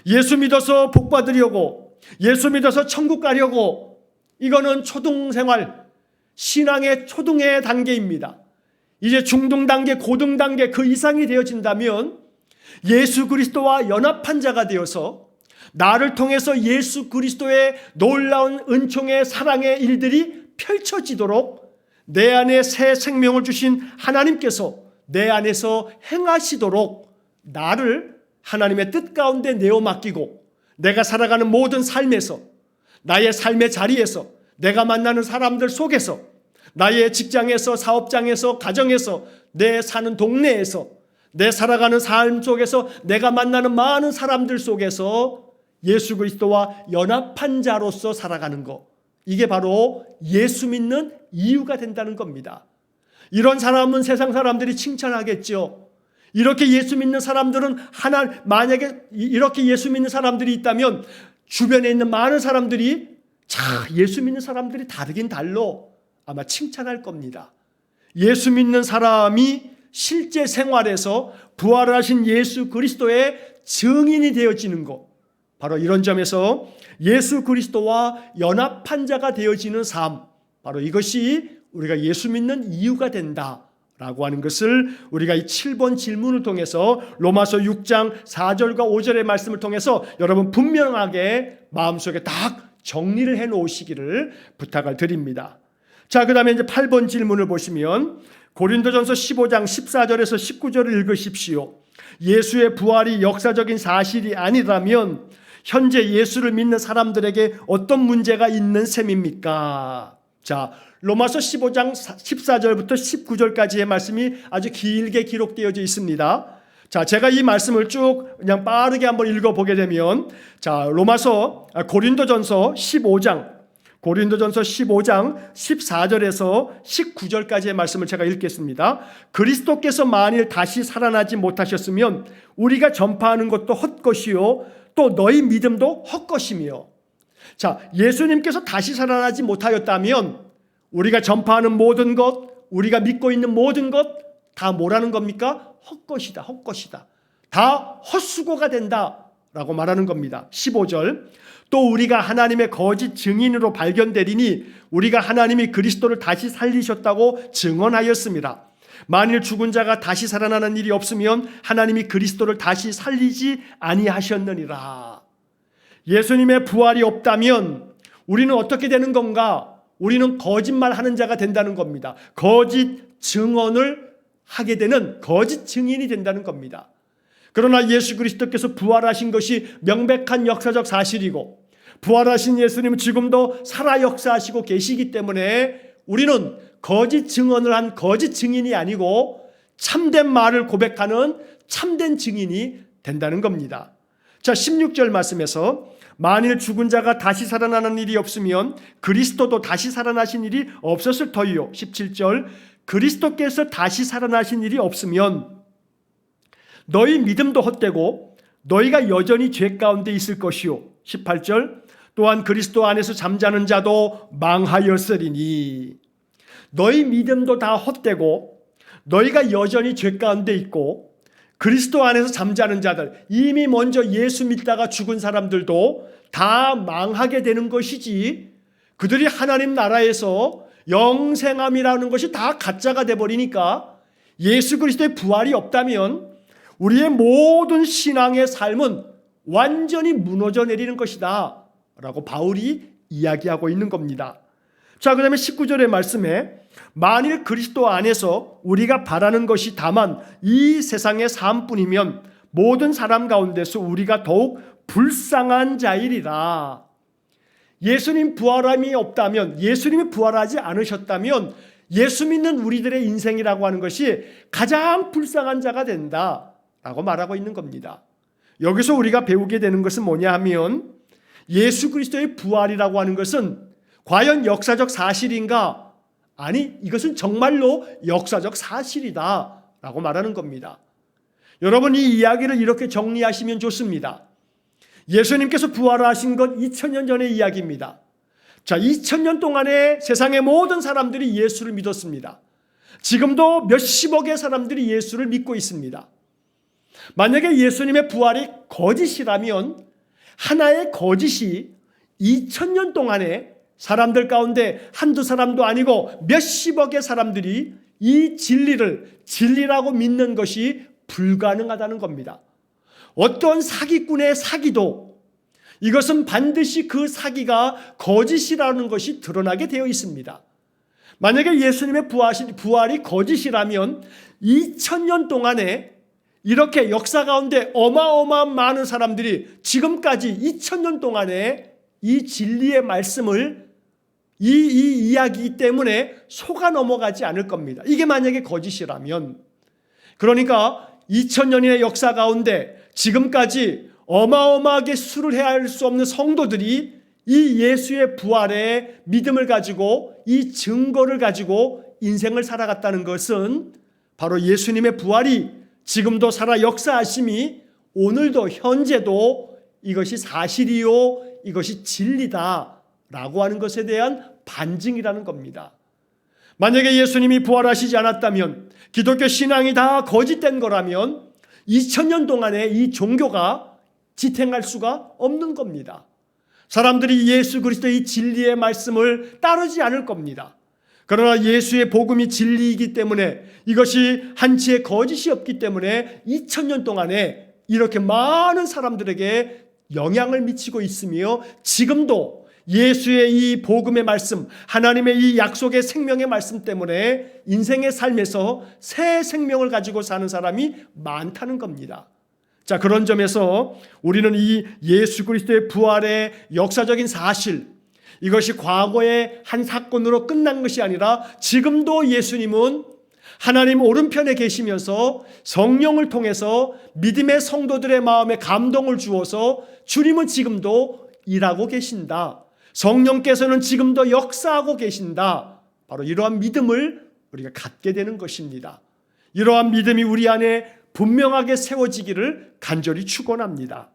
예수 믿어서 복 받으려고, 예수 믿어서 천국 가려고, 이거는 초등생활, 신앙의 초등의 단계입니다. 이제 중등 단계, 고등 단계 그 이상이 되어진다면 예수 그리스도와 연합한 자가 되어서 나를 통해서 예수 그리스도의 놀라운 은총의 사랑의 일들이 펼쳐지도록 내 안에 새 생명을 주신 하나님께서 내 안에서 행하시도록 나를 하나님의 뜻 가운데 내어 맡기고 내가 살아가는 모든 삶에서, 나의 삶의 자리에서, 내가 만나는 사람들 속에서, 나의 직장에서, 사업장에서, 가정에서, 내 사는 동네에서, 내 살아가는 삶 속에서, 내가 만나는 많은 사람들 속에서 예수 그리스도와 연합한 자로서 살아가는 것, 이게 바로 예수 믿는 이유가 된다는 겁니다. 이런 사람은 세상 사람들이 칭찬하겠죠. 이렇게 예수 믿는 사람들은 만약에 이렇게 예수 믿는 사람들이 있다면 주변에 있는 많은 사람들이 예수 믿는 사람들이 다르긴 달러 아마 칭찬할 겁니다. 예수 믿는 사람이 실제 생활에서 부활하신 예수 그리스도의 증인이 되어지는 것, 바로 이런 점에서 예수 그리스도와 연합한 자가 되어지는 삶, 바로 이것이 우리가 예수 믿는 이유가 된다라고 하는 것을 우리가 이 7번 질문을 통해서 로마서 6장 4절과 5절의 말씀을 통해서 여러분 분명하게 마음속에 딱 정리를 해 놓으시기를 부탁을 드립니다. 자, 그 다음에 이제 8번 질문을 보시면 고린도전서 15장 14절에서 19절을 읽으십시오. 예수의 부활이 역사적인 사실이 아니라면 현재 예수를 믿는 사람들에게 어떤 문제가 있는 셈입니까? 자, 로마서 15장 14절부터 19절까지의 말씀이 아주 길게 기록되어져 있습니다. 자, 제가 이 말씀을 쭉 그냥 빠르게 한번 읽어보게 되면, 자, 고린도전서 15장 14절에서 19절까지의 말씀을 제가 읽겠습니다. 그리스도께서 만일 다시 살아나지 못하셨으면 우리가 전파하는 것도 헛것이요 또 너희 믿음도 헛것이며. 자, 예수님께서 다시 살아나지 못하였다면 우리가 전파하는 모든 것, 우리가 믿고 있는 모든 것 다 뭐라는 겁니까? 헛것이다, 헛것이다. 다 헛수고가 된다라고 말하는 겁니다. 15절, 또 우리가 하나님의 거짓 증인으로 발견되리니 우리가 하나님이 그리스도를 다시 살리셨다고 증언하였습니다. 만일 죽은 자가 다시 살아나는 일이 없으면 하나님이 그리스도를 다시 살리지 아니하셨느니라. 예수님의 부활이 없다면 우리는 어떻게 되는 건가? 우리는 거짓말하는 자가 된다는 겁니다. 거짓 증언을 하게 되는 거짓 증인이 된다는 겁니다. 그러나 예수 그리스도께서 부활하신 것이 명백한 역사적 사실이고 부활하신 예수님은 지금도 살아 역사하시고 계시기 때문에 우리는 거짓 증언을 한 거짓 증인이 아니고 참된 말을 고백하는 참된 증인이 된다는 겁니다. 자, 16절 말씀에서 만일 죽은 자가 다시 살아나는 일이 없으면 그리스도도 다시 살아나신 일이 없었을 터이요. 17절, 그리스도께서 다시 살아나신 일이 없으면 너희 믿음도 헛되고 너희가 여전히 죄 가운데 있을 것이요. 18절, 또한 그리스도 안에서 잠자는 자도 망하였으리니. 너희 믿음도 다 헛되고 너희가 여전히 죄 가운데 있고 그리스도 안에서 잠자는 자들, 이미 먼저 예수 믿다가 죽은 사람들도 다 망하게 되는 것이지, 그들이 하나님 나라에서 영생함이라는 것이 다 가짜가 돼버리니까 예수 그리스도의 부활이 없다면 우리의 모든 신앙의 삶은 완전히 무너져 내리는 것이다 라고 바울이 이야기하고 있는 겁니다. 자, 그 다음에 19절의 말씀에 만일 그리스도 안에서 우리가 바라는 것이 다만 이 세상의 삶뿐이면 모든 사람 가운데서 우리가 더욱 불쌍한 자이리라. 예수님 부활함이 없다면, 예수님이 부활하지 않으셨다면 예수 믿는 우리들의 인생이라고 하는 것이 가장 불쌍한 자가 된다라고 말하고 있는 겁니다. 여기서 우리가 배우게 되는 것은 뭐냐 하면 예수 그리스도의 부활이라고 하는 것은 과연 역사적 사실인가? 아니, 이것은 정말로 역사적 사실이다 라고 말하는 겁니다. 여러분, 이 이야기를 이렇게 정리하시면 좋습니다. 예수님께서 부활하신 건 2000년 전의 이야기입니다. 자, 2000년 동안에 세상의 모든 사람들이 예수를 믿었습니다. 지금도 몇십억의 사람들이 예수를 믿고 있습니다. 만약에 예수님의 부활이 거짓이라면 하나의 거짓이 2000년 동안에 사람들 가운데 한두 사람도 아니고 몇십억의 사람들이 이 진리를 진리라고 믿는 것이 불가능하다는 겁니다. 어떤 사기꾼의 사기도 이것은 반드시 그 사기가 거짓이라는 것이 드러나게 되어 있습니다. 만약에 예수님의 부활이 거짓이라면 2000년 동안에 이렇게 역사 가운데 어마어마한 많은 사람들이 지금까지 2000년 동안에 이 진리의 말씀을 이 이야기 때문에 속아 넘어가지 않을 겁니다. 이게 만약에 거짓이라면, 그러니까 2000년의 역사 가운데 지금까지 어마어마하게 수를 헤아릴 수 없는 성도들이 이 예수의 부활의 믿음을 가지고 이 증거를 가지고 인생을 살아갔다는 것은 바로 예수님의 부활이 지금도 살아 역사하심이 오늘도 현재도 이것이 사실이요, 이것이 진리다라고 하는 것에 대한 반증이라는 겁니다. 만약에 예수님이 부활하시지 않았다면, 기독교 신앙이 다 거짓된 거라면 2000년 동안에 이 종교가 지탱할 수가 없는 겁니다. 사람들이 예수 그리스도의 이 진리의 말씀을 따르지 않을 겁니다. 그러나 예수의 복음이 진리이기 때문에, 이것이 한치의 거짓이 없기 때문에 2000년 동안에 이렇게 많은 사람들에게 영향을 미치고 있으며, 지금도 예수의 이 복음의 말씀, 하나님의 이 약속의 생명의 말씀 때문에 인생의 삶에서 새 생명을 가지고 사는 사람이 많다는 겁니다. 자, 그런 점에서 우리는 이 예수 그리스도의 부활의 역사적인 사실, 이것이 과거의 한 사건으로 끝난 것이 아니라 지금도 예수님은 하나님 오른편에 계시면서 성령을 통해서 믿음의 성도들의 마음에 감동을 주어서 주님은 지금도 일하고 계신다. 성령께서는 지금도 역사하고 계신다. 바로 이러한 믿음을 우리가 갖게 되는 것입니다. 이러한 믿음이 우리 안에 분명하게 세워지기를 간절히 축원합니다.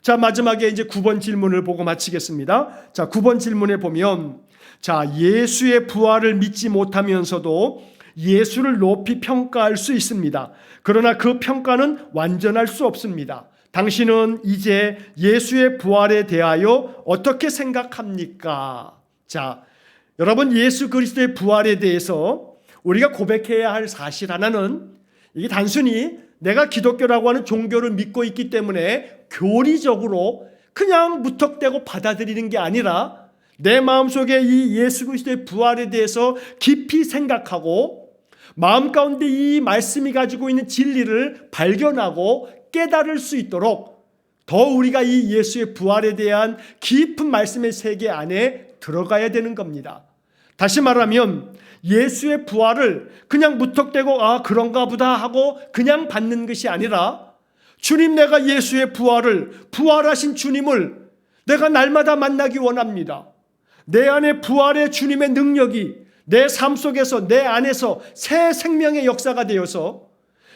자, 마지막에 이제 9번 질문을 보고 마치겠습니다. 자, 9번 질문에 보면, 자, 예수의 부활을 믿지 못하면서도 예수를 높이 평가할 수 있습니다. 그러나 그 평가는 완전할 수 없습니다. 당신은 이제 예수의 부활에 대하여 어떻게 생각합니까? 자, 여러분, 예수 그리스도의 부활에 대해서 우리가 고백해야 할 사실 하나는, 이게 단순히 내가 기독교라고 하는 종교를 믿고 있기 때문에 교리적으로 그냥 무턱대고 받아들이는 게 아니라, 내 마음속에 이 예수 그리스도의 부활에 대해서 깊이 생각하고 마음 가운데 이 말씀이 가지고 있는 진리를 발견하고 깨달을 수 있도록 더 우리가 이 예수의 부활에 대한 깊은 말씀의 세계 안에 들어가야 되는 겁니다. 다시 말하면 예수의 부활을 그냥 무턱대고 그런가 보다 하고 그냥 받는 것이 아니라, 주님, 내가 예수의 부활하신 주님을 내가 날마다 만나기 원합니다. 내 안에 부활의 주님의 능력이 내 삶 속에서, 내 안에서 새 생명의 역사가 되어서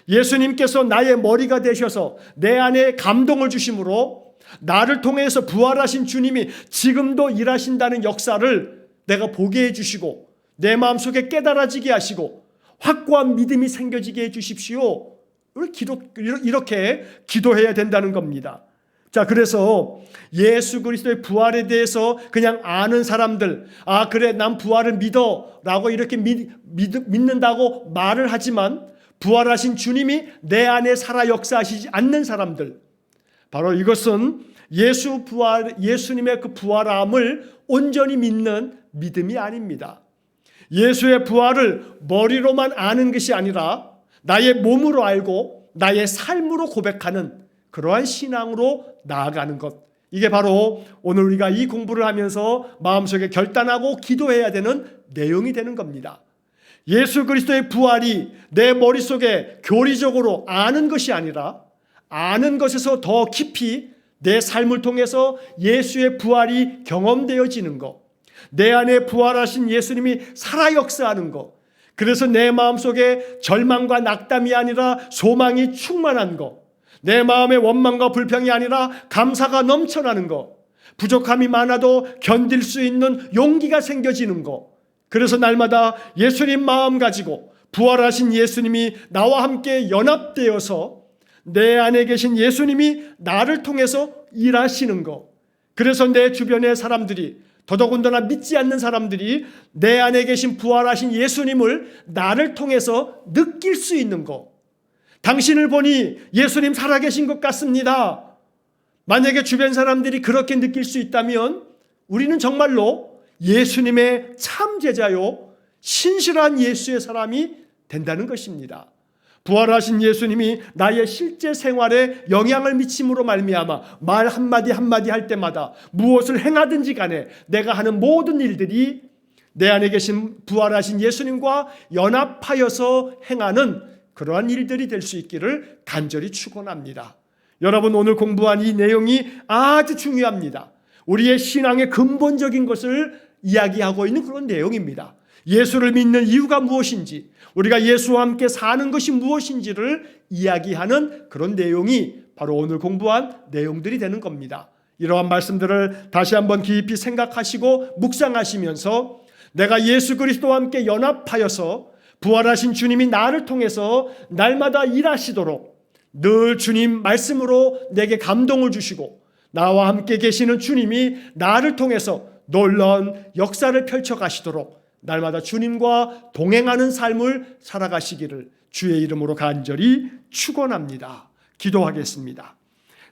예수님께서 나의 머리가 되셔서 내 안에 감동을 주심으로 나를 통해서 부활하신 주님이 지금도 일하신다는 역사를 내가 보게 해주시고 내 마음속에 깨달아지게 하시고 확고한 믿음이 생겨지게 해주십시오. 이렇게 기도해야 된다는 겁니다. 자, 그래서 예수 그리스도의 부활에 대해서 그냥 아는 사람들, 그래, 난 부활을 믿어 라고 이렇게 믿는다고 말을 하지만 부활하신 주님이 내 안에 살아 역사하시지 않는 사람들, 바로 이것은 예수님의 그 부활함을 온전히 믿는 믿음이 아닙니다. 예수의 부활을 머리로만 아는 것이 아니라 나의 몸으로 알고 나의 삶으로 고백하는 그러한 신앙으로 나아가는 것, 이게 바로 오늘 우리가 이 공부를 하면서 마음속에 결단하고 기도해야 되는 내용이 되는 겁니다. 예수 그리스도의 부활이 내 머릿속에 교리적으로 아는 것이 아니라 아는 것에서 더 깊이 내 삶을 통해서 예수의 부활이 경험되어지는 것, 내 안에 부활하신 예수님이 살아 역사하는 것, 그래서 내 마음속에 절망과 낙담이 아니라 소망이 충만한 것, 내 마음에 원망과 불평이 아니라 감사가 넘쳐나는 것, 부족함이 많아도 견딜 수 있는 용기가 생겨지는 것, 그래서 날마다 예수님 마음 가지고 부활하신 예수님이 나와 함께 연합되어서 내 안에 계신 예수님이 나를 통해서 일하시는 것, 그래서 내 주변의 사람들이, 더더군다나 믿지 않는 사람들이 내 안에 계신 부활하신 예수님을 나를 통해서 느낄 수 있는 것. 당신을 보니 예수님 살아계신 것 같습니다. 만약에 주변 사람들이 그렇게 느낄 수 있다면 우리는 정말로 예수님의 참 제자요, 신실한 예수의 사람이 된다는 것입니다. 부활하신 예수님이 나의 실제 생활에 영향을 미침으로 말미암아 말 한마디 한마디 할 때마다 무엇을 행하든지 간에 내가 하는 모든 일들이 내 안에 계신 부활하신 예수님과 연합하여서 행하는 그러한 일들이 될 수 있기를 간절히 축원합니다. 여러분, 오늘 공부한 이 내용이 아주 중요합니다. 우리의 신앙의 근본적인 것을 이야기하고 있는 그런 내용입니다. 예수를 믿는 이유가 무엇인지, 우리가 예수와 함께 사는 것이 무엇인지를 이야기하는 그런 내용이 바로 오늘 공부한 내용들이 되는 겁니다. 이러한 말씀들을 다시 한번 깊이 생각하시고 묵상하시면서 내가 예수 그리스도와 함께 연합하여서 부활하신 주님이 나를 통해서 날마다 일하시도록 늘 주님 말씀으로 내게 감동을 주시고 나와 함께 계시는 주님이 나를 통해서 놀라운 역사를 펼쳐 가시도록 날마다 주님과 동행하는 삶을 살아가시기를 주의 이름으로 간절히 축원합니다. 기도하겠습니다.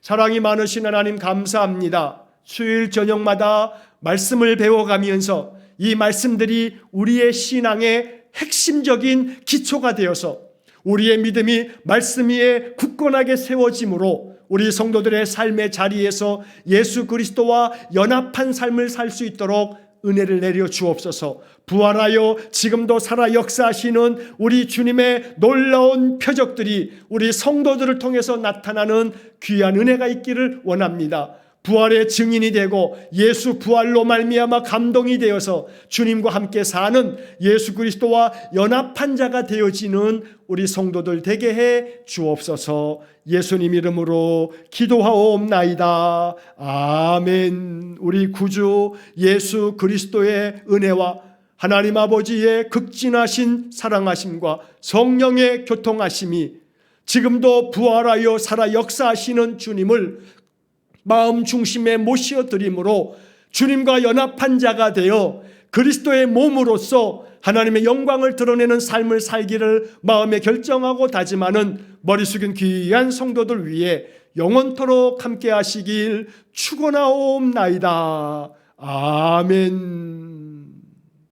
사랑이 많으신 하나님, 감사합니다. 수요일 저녁마다 말씀을 배워가면서 이 말씀들이 우리의 신앙의 핵심적인 기초가 되어서 우리의 믿음이 말씀 위에 굳건하게 세워짐으로 우리 성도들의 삶의 자리에서 예수 그리스도와 연합한 삶을 살 수 있도록 은혜를 내려 주옵소서. 부활하여 지금도 살아 역사하시는 우리 주님의 놀라운 표적들이 우리 성도들을 통해서 나타나는 귀한 은혜가 있기를 원합니다. 부활의 증인이 되고 예수 부활로 말미암아 감동이 되어서 주님과 함께 사는 예수 그리스도와 연합한 자가 되어지는 우리 성도들 되게 해 주옵소서. 예수님 이름으로 기도하옵나이다. 아멘. 우리 구주 예수 그리스도의 은혜와 하나님 아버지의 극진하신 사랑하심과 성령의 교통하심이 지금도 부활하여 살아 역사하시는 주님을 마음 중심에 모시어드림으로 주님과 연합한 자가 되어 그리스도의 몸으로서 하나님의 영광을 드러내는 삶을 살기를 마음에 결정하고 다짐하는 머리 숙인 귀한 성도들 위해 영원토록 함께 하시길 축원하옵나이다. 아멘.